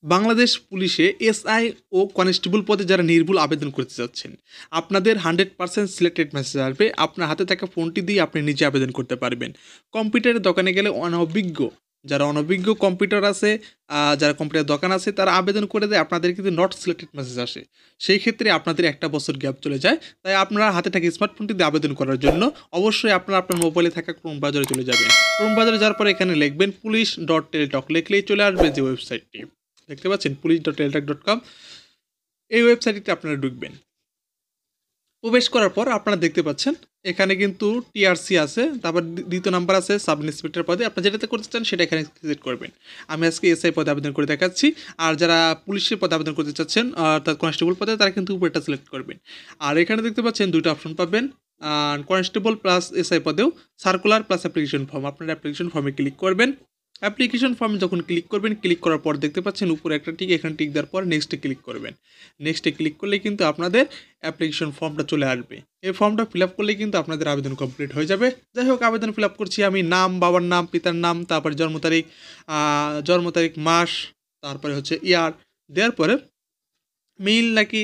বাংলাদেশ পুলিশে এসআই ও কনস্টেবল পদে যারা নির্ভুল আবেদন করতে চাচ্ছেন, আপনাদের 100% সিলেক্টেড মেসেজ আসবে। আপনার হাতে থাকা ফোনটি দিয়ে আপনি নিজে আবেদন করতে পারবেন। কম্পিউটারের দোকানে গেলে যারা অনভিজ্ঞ কম্পিউটার আছে, যারা কম্পিউটার দোকান আছে তারা আবেদন করে দেয়, আপনাদের কিন্তু নট সিলেক্টেড মেসেজ আসে। সেই ক্ষেত্রে আপনাদের 1 বছর গ্যাপ চলে যায়। তাই আপনারা হাতে থাকা স্মার্টফোনটি দিয়ে আবেদন করার জন্য অবশ্যই আপনারা আপনার মোবাইলে থাকা ক্রোম ব্রাউজারে চলে যাবেন। ক্রোম ব্রাউজারে যাওয়ার পরে এখানে লিখবেন police.teletalk, লিখলেই চলে আসবে যে ওয়েবসাইটটি দেখতে পাচ্ছেন police.teletalk.com। এই ওয়েবসাইটটিতে আপনারা ঢুকবেন। প্রবেশ করার পর আপনারা দেখতে পাচ্ছেন এখানে কিন্তু টিআরসি আছে, তারপর দ্বিতীয় নাম্বার আছে সাব ইন্সপেক্টর পদে। আপনারা যেটাতে করতে চান সেটা এখানে সিলেক্ট করবেন। আমি আজকে এসআই পদে আবেদন করে দেখাচ্ছি। আর যারা পুলিশের পদে আবেদন করতে চাচ্ছেন অর্থাৎ কনস্টেবল পদে, তারা কিন্তু উপরেটা সিলেক্ট করবেন। আর এখানে দেখতে পাচ্ছেন দুইটা অপশন পাবেন, কনস্টেবল প্লাস এসআই পদেও সার্কুলার প্লাস অ্যাপ্লিকেশন ফর্ম। আপনারা অ্যাপ্লিকেশন ফর্মে ক্লিক করবেন। অ্যাপ্লিকেশন ফর্মে যখন ক্লিক করবেন, ক্লিক করার পর দেখতে পাচ্ছেন উপরে একটা টিক, এখানে টিক দেওয়ার পর নেক্সটে ক্লিক করবেন। নেক্সটে ক্লিক করলে কিন্তু আপনাদের অ্যাপ্লিকেশন ফর্মটা চলে আসবে। এই ফর্মটা ফিল আপ করলে কিন্তু আপনাদের আবেদন কমপ্লিট হয়ে যাবে। যাই হোক, আবেদন ফিল আপ করছি আমি। নাম, বাবার নাম, পিতার নাম, তারপরে জন্ম তারিখ, মাস, তারপরে হচ্ছে ইয়ার দেওয়ার পরে মেল নাকি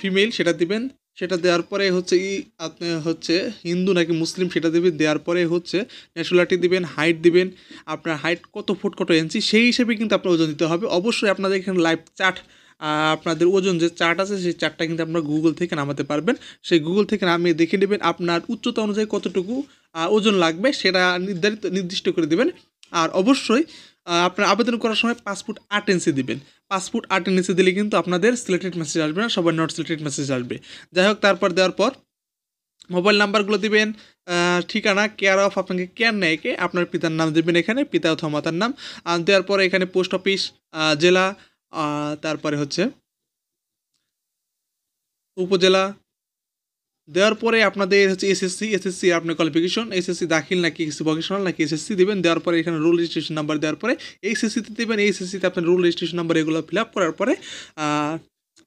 ফিমেল সেটা দিবেন। সেটা দেওয়ার পরে হচ্ছে আপনি হচ্ছে হিন্দু নাকি মুসলিম সেটা দেবেন। দেওয়ার পরে হচ্ছে ন্যাশনালিটি দিবেন, হাইট দিবেন, আপনার হাইট কত ফুট কত ইঞ্চি সেই হিসেবে কিন্তু আপনার ওজন দিতে হবে। অবশ্যই আপনাদের এখানে লাইভ চার্ট, আপনাদের ওজন যে চার্ট আছে সেই চার্টটা কিন্তু আপনারা গুগল থেকে নামাতে পারবেন। সেই গুগল থেকে নামিয়ে দেখে নেবেন আপনার উচ্চতা অনুযায়ী কতটুকু ওজন লাগবে সেটা নির্দিষ্ট করে দেবেন। আর অবশ্যই আপনার আবেদন করার সময় 5 ফুট 8 ইঞ্চি দিবেন। 5 ফুট 8 ইঞ্চি দিলে কিন্তু আপনাদের সিলেক্টেড মেসেজ আসবে না, সবার নট সিলেক্টেড মেসেজ আসবে। যাই হোক, তারপর দেওয়ার পর মোবাইল নাম্বারগুলো দিবেন, ঠিকানা, কেয়ার অফ, আপনাকে কেয়ার নেয় কে, আপনার পিতার নাম দেবেন এখানে, পিতা অথবা মাতার নাম। আর দেওয়ার পরে এখানে পোস্ট অফিস, জেলা, তারপরে হচ্ছে উপজেলা। দেওয়ার পরে আপনাদের হচ্ছে এসএসসি আপনার কোয়ালিফিকেশন, এসএসসি দাখিল নাকি ভোকেশনাল নাকি এসএসসি দেবেন। দেওয়ার পরে এখানে রোল রেজিস্ট্রেশন নাম্বার দেওয়ার পরে এইচএসসিতে দেবেন। এইচএসসিতে আপনার রোল রেজিস্ট্রেশন নাম্বার এগুলো ফিল আপ করার পরে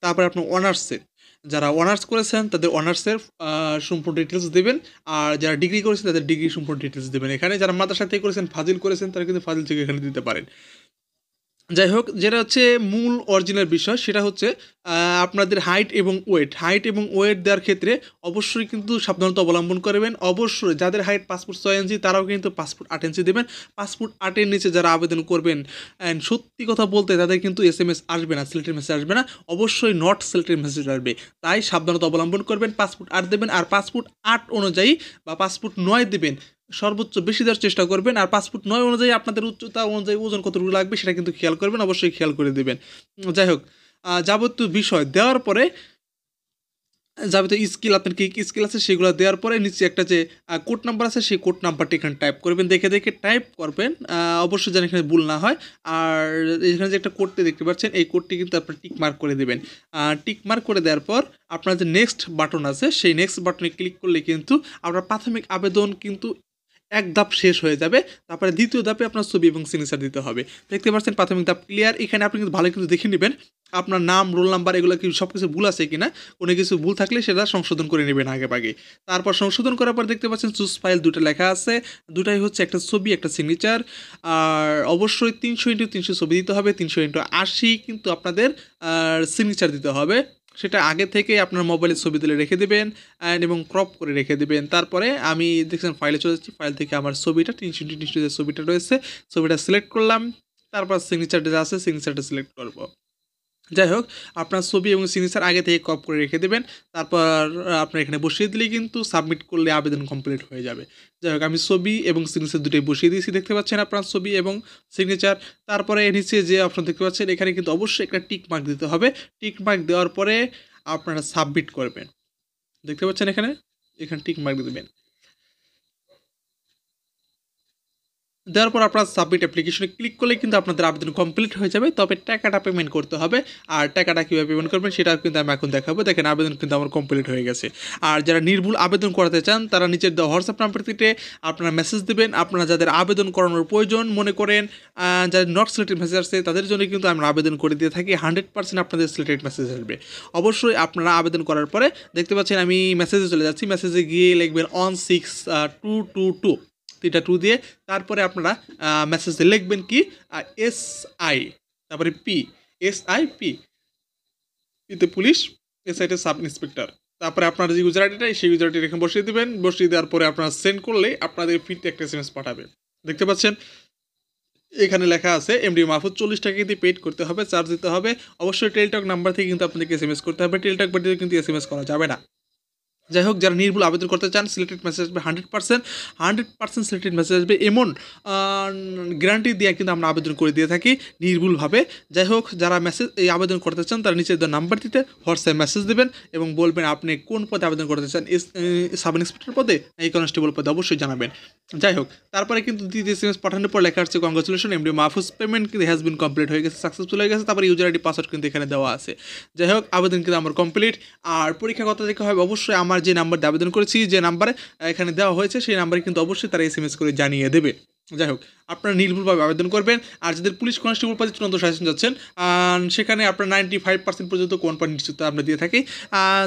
তারপরে আপনার অনার্সের, যারা অনার্স করেছেন তাদের অনার্সের সম্পূর্ণ ডিটেলস দেবেন। আর যারা ডিগ্রি করেছেন তাদের ডিগ্রি সম্পূর্ণ ডিটেলস দেবেন এখানে। যারা মাদ্রাসা থেকে করেছেন, ফাজিল করেছেন, তারা কিন্তু ফাজিল থেকে এখানে দিতে পারেন। যাই হোক, যেটা হচ্ছে মূল অরিজিনাল বিষয় সেটা হচ্ছে আপনাদের হাইট এবং ওয়েট দেওয়ার ক্ষেত্রে অবশ্যই কিন্তু সাবধানতা অবলম্বন করবেন। অবশ্যই যাদের হাইট 5 ফুট 6 ইঞ্চি তারাও কিন্তু 5 ফুট 8 ইঞ্চি দেবেন। 5 ফুট 8-এর নিচে যারা আবেদন করবেন, অ্যান্ড সত্যি কথা বলতে তাদের কিন্তু এসএমএস আসবে না, সিলেক্টেড মেসেজ আসবে না, অবশ্যই নট সিলেক্টেড মেসেজ আসবে। তাই সাবধানতা অবলম্বন করবেন। 5 ফুট 8 দেবেন, আর 5 ফুট 8 অনুযায়ী বা 5 ফুট 9 দেবেন, সর্বোচ্চ বেশি দেওয়ার চেষ্টা করবেন। আর 5 ফুট 9 অনুযায়ী আপনাদের উচ্চতা অনুযায়ী ওজন কতটুকু লাগবে সেটা কিন্তু খেয়াল করবেন, অবশ্যই খেয়াল করে দেবেন। যাই হোক, যাবতীয় বিষয় দেওয়ার পরে যাবতীয় স্কিল, আপনার কী কী স্কিল আছে সেগুলো দেওয়ার পরে নিচে একটা যে কোড নাম্বার আছে সেই কোড নাম্বারটি এখানে টাইপ করবেন, দেখে দেখে টাইপ করবেন, অবশ্যই যেন এখানে ভুল না হয়। আর এখানে যে একটা কোডটি দেখতে পাচ্ছেন এই কোডটি কিন্তু আপনার টিক মার্ক করে দেবেন। টিক মার্ক করে দেওয়ার পর আপনার যে নেক্সট বাটন আছে সেই নেক্সট বাটনে ক্লিক করলে কিন্তু আপনার প্রাথমিক আবেদন কিন্তু এক ধাপ শেষ হয়ে যাবে। তারপরে দ্বিতীয় ধাপে আপনার ছবি এবং সিগনেচার দিতে হবে। দেখতে পাচ্ছেন প্রাথমিক ধাপ ক্লিয়ার। এখানে আপনি কিন্তু ভালো কিন্তু দেখে নেবেন আপনার নাম, রোল নাম্বার এগুলো কি সব কিছু ভুল আছে কিনা। কোনো কিছু ভুল থাকলে সেটা সংশোধন করে নেবেন আগে ভাগে। তারপর সংশোধন করার পর দেখতে পাচ্ছেন চুজ ফাইল, দুটো লেখা আছে, দুটাই হচ্ছে একটা ছবি একটা সিগনেচার। আর অবশ্যই 300x300 ছবি দিতে হবে, 300x80 কিন্তু আপনাদের সিগনেচার দিতে হবে। সেটা আগে থেকে আপনার মোবাইলের ছবি তুলে রেখে দেবেন এবং ক্রপ করে রেখে দেবেন। তারপরে আমি দেখছেন ফাইলে চলে যাচ্ছি, ফাইল থেকে আমার ছবিটা 300x300 যে ছবিটা রয়েছে ছবিটা সিলেক্ট করলাম। তারপর সিগনেচারটা যা আছে সিগনেচারটা সিলেক্ট করব। যাই হোক, আপনার ছবি এবং সিগনেচার আগে থেকে ক্রপ করে রেখে দেবেন। তারপর আপনার এখানে বসিয়ে দিলেই কিন্তু সাবমিট করলে আবেদন কমপ্লিট হয়ে যাবে। যাই হোক, আমি ছবি এবং সিগনেচার দুটোই বসিয়ে দিয়েছি, দেখতে পাচ্ছেন আপনার ছবি এবং সিগনেচার। তারপরে নিচে যে অপশন দেখতে পাচ্ছেন এখানে কিন্তু অবশ্যই একটা টিক মার্ক দিতে হবে। টিক মার্ক দেওয়ার পরে আপনারা সাবমিট করবেন, দেখতে পাচ্ছেন এখানে টিক মার্ক দেবেন। দেওয়ার পর আপনার সাবমিট অ্যাপ্লিকেশনে ক্লিক করলে কিন্তু আপনাদের আবেদন কমপ্লিট হয়ে যাবে। তবে টাকাটা পেমেন্ট করতে হবে। আর টাকাটা কীভাবে পেমেন্ট করবেন সেটাও কিন্তু আমি এখন দেখাবো। দেখেন আবেদন কিন্তু আমার কমপ্লিট হয়ে গেছে। আর যারা নির্ভুল আবেদন করাতে চান তারা নিচের দেওয়া হোয়াটসঅ্যাপ নাম্বারটিতে আপনারা মেসেজ দেবেন। আপনারা যাদের আবেদন করানোর প্রয়োজন মনে করেন, যাদের নট সিলেক্টেড মেসেজ আসছে তাদের জন্য কিন্তু আমরা আবেদন করে দিয়ে থাকি। 100% আপনাদের সিলেক্টেড মেসেজ আসবে। অবশ্যই আপনারা আবেদন করার পরে দেখতে পাচ্ছেন আমি মেসেজে চলে যাচ্ছি। মেসেজে গিয়ে লিখবেন 16222 3টা 2 দিয়ে, তারপরে আপনারা মেসেজে লিখবেন কি এসআই, তারপরে পি, SIP, পিতে পুলিশ, SIতে সাব ইন্সপেক্টর। তারপরে আপনার যে ইউজার আইডিটা সেই ইউজার আইডি এখানে বসিয়ে দিবেন, বসিয়ে দেওয়ার পরে আপনারা সেন্ড করলেই আপনাদের ফিতে একটা SMS পাঠাবে। দেখতে পাচ্ছেন এখানে লেখা আছে এমডি মাহফুজ 40 টাকা দিয়ে পেড করতে হবে, চার্জ দিতে হবে। অবশ্যই টেলটক নাম্বার থেকে কিন্তু আপনাদেরকে SMS করতে হবে, টেলটক বাড়িতে কিন্তু SMS করা যাবে না। যাই হোক, যারা নির্ভুল আবেদন করতে চান সিলেক্টেড মেসেজ আসবে 100% সিলেক্টেড মেসেজ আসবে, এমন গ্যারান্টি দিয়ে কিন্তু আমরা আবেদন করে দিয়ে থাকি নির্ভুলভাবে। যাই হোক, যারা মেসেজ এই আবেদন করতে চান তারা নিচের নাম্বার দিতে হোয়াটসঅ্যাপ মেসেজ দেবেন এবং বলবেন আপনি কোন পদে আবেদন করতে চান, সাব ইন্সপেক্টর পদে এই কনস্টেবল পদে অবশ্যই জানাবেন। যাই হোক, তারপরে কিন্তু দ্বিতীয় SMS পাঠানোর পর লেখা হচ্ছে কংগ্রেচুলেশন এমডি মাহফুজ পেমেন্ট কিন্তু হ্যাজ বিন কমপ্লিট হয়ে গেছে, সাকসেসফুল হয়ে গেছে। তারপরে ইউজার আইডি পাসওয়ার্ড কিন্তু এখানে দেওয়া আছে। যাই হোক, আবেদন কিন্তু আমার কমপ্লিট। আর পরীক্ষা কত থেকে হবে অবশ্যই আমার যে নাম্বার দিয়ে আবেদন করেছি, যে নাম্বারে এখানে দেওয়া হয়েছে সেই নাম্বারে কিন্তু অবশ্যই তারা SMS করে জানিয়ে দেবে। যাই হোক, আপনারা নির্ভুলভাবে আবেদন করবেন। আর যাদের পুলিশ কনস্টেবল পদে চূড়ান্ত সাজেশন যাচ্ছেন সেখানে আপনার 95% পর্যন্ত কোম্পানি নিশ্চিত আমরা দিয়ে থাকি।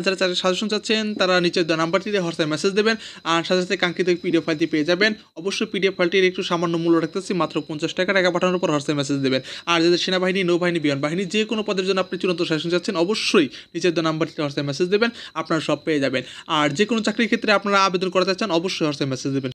যারা সাজেশন চাচ্ছেন তারা নিচের নাম্বারটিতে হোয়াটসঅ্যাপ মেসেজ দেবেন, আর সাথে সাথে কাঙ্ক্ষিত PDF ফাইলটি পেয়ে যাবেন। অবশ্যই PDF ফাইলটির একটু সামান্য মূল্য রাখতেছি, মাত্র 50 টাকা। টাকা পাঠানোর পর হোয়াটসঅ্যাপ মেসেজ দেবেন। আর যাদের সেনাবাহিনী, নৌবাহিনী, বিমান বাহিনী যে কোনো পদের জন্য আপনি চূড়ান্ত সাজেশন চাচ্ছেন অবশ্যই নিচের নাম্বারটিতে হোয়াটসঅ্যাপ মেসেজ দেবেন, আপনারা সব পেয়ে যাবেন। আর যে কোনো চাকরির ক্ষেত্রে আপনারা আবেদন করতে চান অবশ্যই হোয়াটসঅ্যাপ মেসেজ দেবেন।